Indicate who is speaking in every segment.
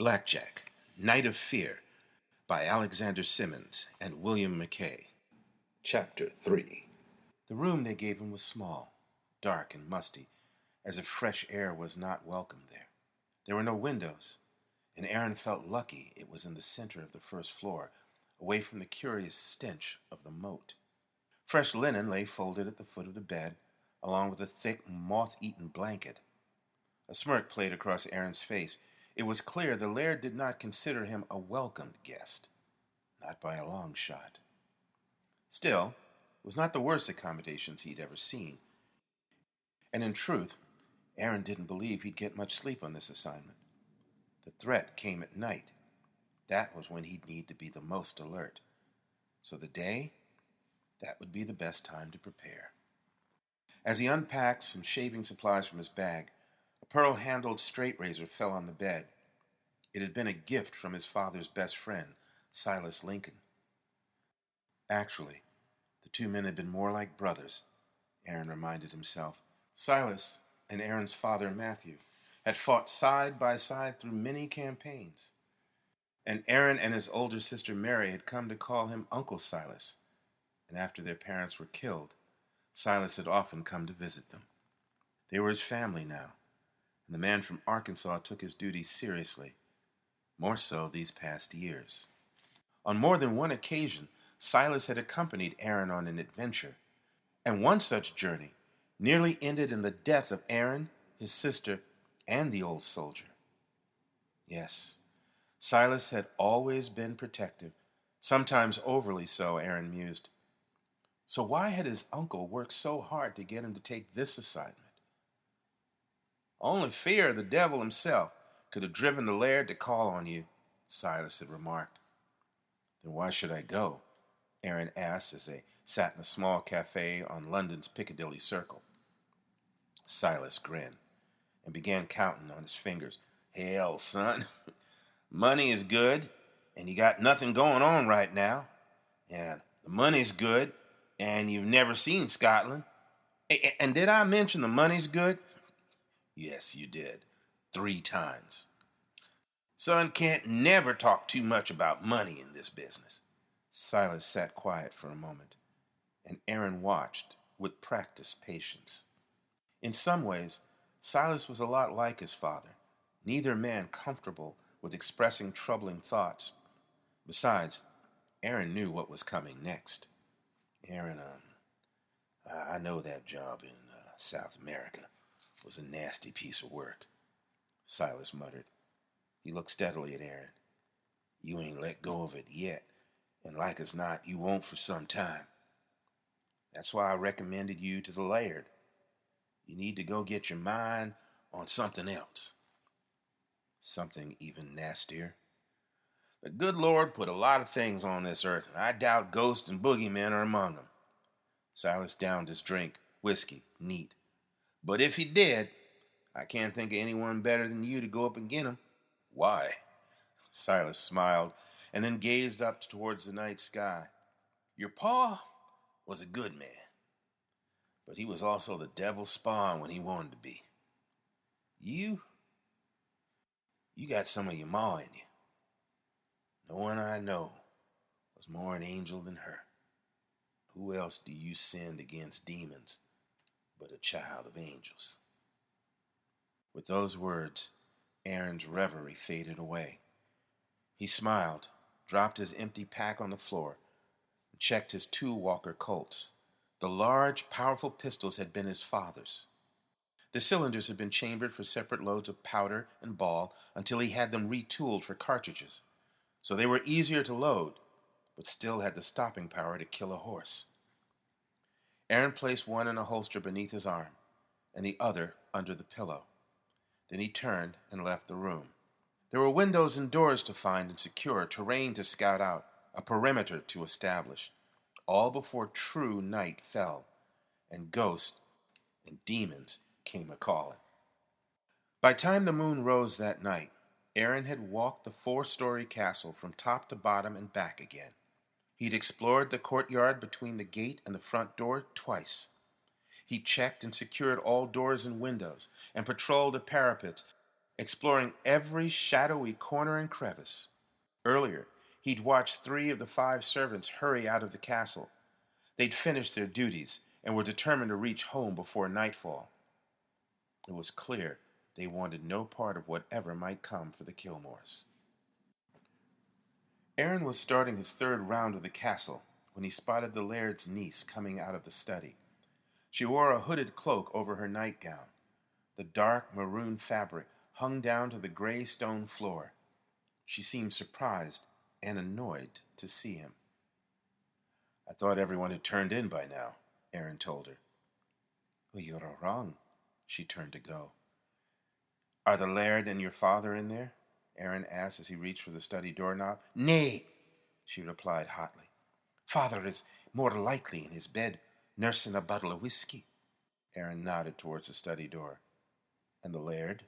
Speaker 1: BLACKJACK, Night of Fear, by Alexander Simmons and William McKay. Chapter 3. The room they gave him was small, dark and musty, as if fresh air was not welcome there. There were no windows, and Arron felt lucky it was in the center of the first floor, away from the curious stench of the moat. Fresh linen lay folded at the foot of the bed, along with a thick, moth-eaten blanket. A smirk played across Arron's face. It was clear the laird did not consider him a welcomed guest, not by a long shot. Still, it was not the worst accommodations he'd ever seen. And in truth, Arron didn't believe he'd get much sleep on this assignment. The threat came at night. That was when he'd need to be the most alert. So the day, that would be the best time to prepare. As he unpacked some shaving supplies from his bag, a pearl-handled straight razor fell on the bed. It had been a gift from his father's best friend, Silas Lincoln. Actually, the two men had been more like brothers, Arron reminded himself. Silas and Arron's father, Matthew, had fought side by side through many campaigns. And Arron and his older sister Mary had come to call him Uncle Silas. And after their parents were killed, Silas had often come to visit them. They were his family now, and the man from Arkansas took his duties seriously, more so these past years. On more than one occasion, Silas had accompanied Arron on an adventure, and one such journey nearly ended in the death of Arron, his sister, and the old soldier. Yes, Silas had always been protective, sometimes overly so, Arron mused. So why had his uncle worked so hard to get him to take this assignment? Only fear of the devil himself could have driven the laird to call on you, Silas had remarked. Then why should I go? Arron asked as they sat in a small cafe on London's Piccadilly Circle. Silas grinned and began counting on his fingers. Hell, son, money is good, and you got nothing going on right now. And the money's good, and you've never seen Scotland. And did I mention the money's good? Yes, you did. 3 times. Son can't never talk too much about money in this business. Silas sat quiet for a moment, and Arron watched with practiced patience. In some ways, Silas was a lot like his father, neither man comfortable with expressing troubling thoughts. Besides, Arron knew what was coming next. Arron, I know that job in South America was a nasty piece of work, Silas muttered. He looked steadily at Arron. You ain't let go of it yet, and like as not, you won't for some time. That's why I recommended you to the laird. You need to go get your mind on something else. Something even nastier. The good Lord put a lot of things on this earth, and I doubt ghosts and boogeymen are among them. Silas downed his drink, whiskey, neat. But if he did, I can't think of anyone better than you to go up and get him. Why? Silas smiled, and then gazed up towards the night sky. Your pa was a good man, but he was also the devil's spawn when he wanted to be. You got some of your ma in you. No one I know was more an angel than her. Who else do you send against demons but a child of angels? With those words, Arron's reverie faded away. He smiled, dropped his empty pack on the floor, and checked his 2 Walker Colts. The large, powerful pistols had been his father's. The cylinders had been chambered for separate loads of powder and ball until he had them retooled for cartridges. So they were easier to load, but still had the stopping power to kill a horse. Arron placed one in a holster beneath his arm, and the other under the pillow. Then he turned and left the room. There were windows and doors to find and secure, terrain to scout out, a perimeter to establish, all before true night fell, and ghosts and demons came a-calling. By time the moon rose that night, Arron had walked the 4-story castle from top to bottom and back again. He'd explored the courtyard between the gate and the front door twice. He checked and secured all doors and windows, and patrolled the parapets, exploring every shadowy corner and crevice. Earlier, he'd watched 3 of the 5 servants hurry out of the castle. They'd finished their duties and were determined to reach home before nightfall. It was clear they wanted no part of whatever might come for the Kilmores. Arron was starting his 3rd round of the castle when he spotted the laird's niece coming out of the study. She wore a hooded cloak over her nightgown. The dark maroon fabric hung down to the gray stone floor. She seemed surprised and annoyed to see him. "I thought everyone had turned in by now," Arron told her. "Well, you're wrong." She turned to go. "Are the laird and your father in there?" Arron asked as he reached for the study doorknob. "Nay," she replied hotly. "Father is more likely in his bed, nursing a bottle of whiskey." Arron nodded towards the study door. "And the laird?"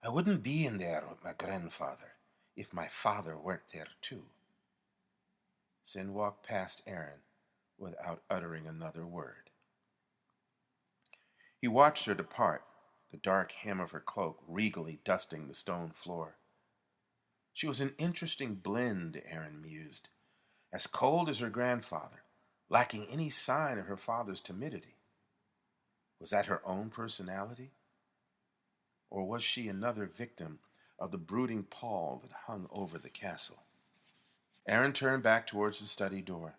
Speaker 1: "I wouldn't be in there with my grandfather if my father weren't there too." Sin walked past Arron without uttering another word. He watched her depart, the dark hem of her cloak regally dusting the stone floor. She was an interesting blend, Arron mused, as cold as her grandfather, lacking any sign of her father's timidity. Was that her own personality? Or was she another victim of the brooding pall that hung over the castle? Arron turned back towards the study door.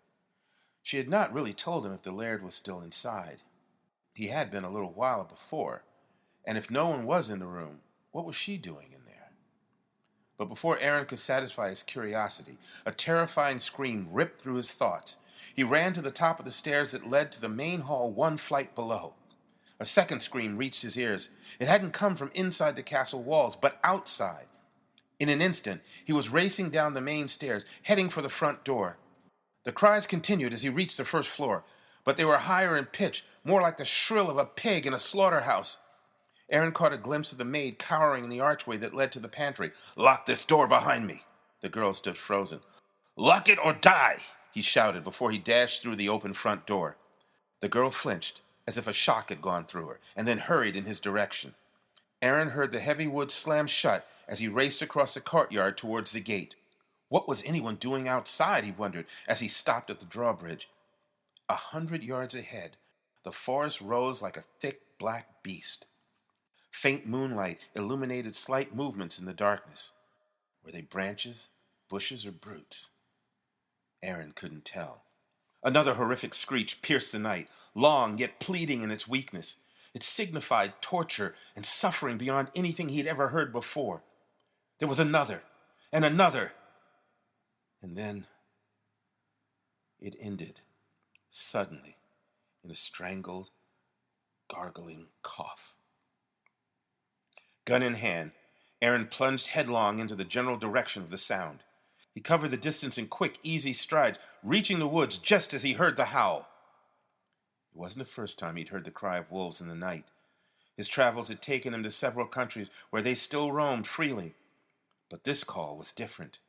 Speaker 1: She had not really told him if the laird was still inside. He had been a little while before, and if no one was in the room, what was she doing in there? But before Arron could satisfy his curiosity, a terrifying scream ripped through his thoughts. He ran to the top of the stairs that led to the main hall 1 flight below. A second scream reached his ears. It hadn't come from inside the castle walls, but outside. In an instant, he was racing down the main stairs, heading for the front door. The cries continued as he reached the first floor, but they were higher in pitch, more like the shrill of a pig in a slaughterhouse. Arron caught a glimpse of the maid cowering in the archway that led to the pantry. "Lock this door behind me." The girl stood frozen. "Lock it or die," he shouted before he dashed through the open front door. The girl flinched, as if a shock had gone through her, and then hurried in his direction. Arron heard the heavy wood slam shut as he raced across the courtyard towards the gate. What was anyone doing outside, he wondered, as he stopped at the drawbridge. 100 yards ahead, the forest rose like a thick black beast. Faint moonlight illuminated slight movements in the darkness. Were they branches, bushes, or brutes? Arron couldn't tell. Another horrific screech pierced the night, long yet pleading in its weakness. It signified torture and suffering beyond anything he had ever heard before. There was another, and another. And then it ended, suddenly, in a strangled, gargling cough. Gun in hand, Arron plunged headlong into the general direction of the sound. He covered the distance in quick, easy strides, reaching the woods just as he heard the howl. It wasn't the first time he'd heard the cry of wolves in the night. His travels had taken him to several countries where they still roamed freely. But this call was different.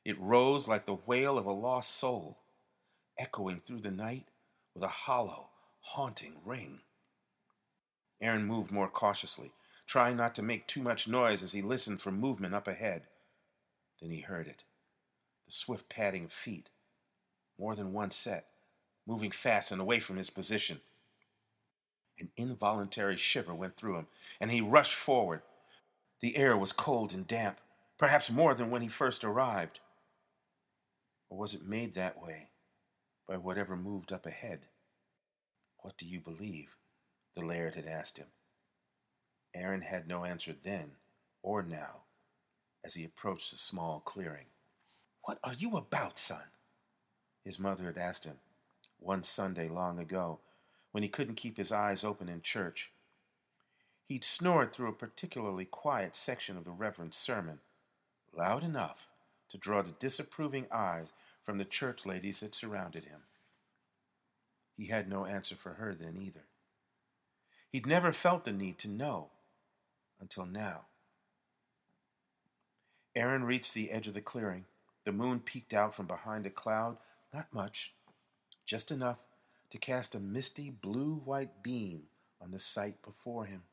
Speaker 1: It rose like the wail of a lost soul, echoing through the night with a hollow, haunting ring. Arron moved more cautiously, trying not to make too much noise as he listened for movement up ahead. Then he heard it, the swift padding of feet, more than one set, moving fast and away from his position. An involuntary shiver went through him, and he rushed forward. The air was cold and damp, perhaps more than when he first arrived. Or was it made that way by whatever moved up ahead? "What do you believe?" the laird had asked him. Arron had no answer then or now as he approached the small clearing. "What are you about, son?" his mother had asked him one Sunday long ago when he couldn't keep his eyes open in church. He'd snored through a particularly quiet section of the Reverend's sermon, loud enough to draw the disapproving eyes from the church ladies that surrounded him. He had no answer for her then either. He'd never felt the need to know until now. Arron reached the edge of the clearing. The moon peeked out from behind a cloud, not much, just enough to cast a misty blue-white beam on the sight before him.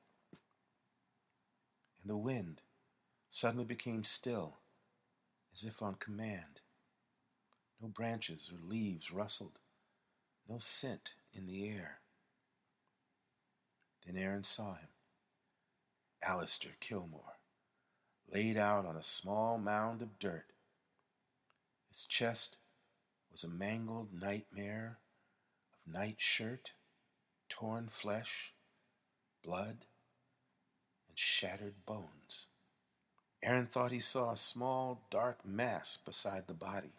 Speaker 1: and the wind suddenly became still, as if on command. No branches or leaves rustled, no scent in the air. Then Arron saw him, Alistair Kilmore, laid out on a small mound of dirt. His chest was a mangled nightmare of nightshirt, torn flesh, blood, and shattered bones. Arron thought he saw a small, dark mass beside the body.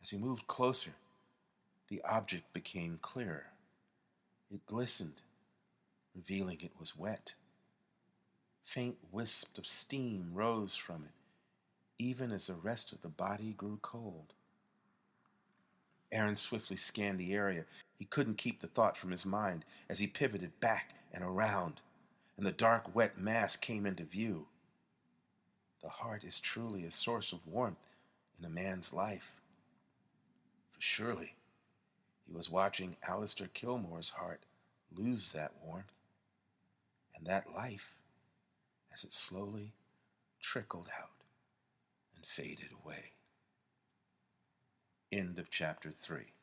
Speaker 1: As he moved closer, the object became clearer. It glistened, revealing it was wet. Faint wisps of steam rose from it, even as the rest of the body grew cold. Arron swiftly scanned the area. He couldn't keep the thought from his mind as he pivoted back and around, and the dark, wet mass came into view. The heart is truly a source of warmth in a man's life. For surely he was watching Alistair Kilmore's heart lose that warmth and that life as it slowly trickled out and faded away. End of chapter 3.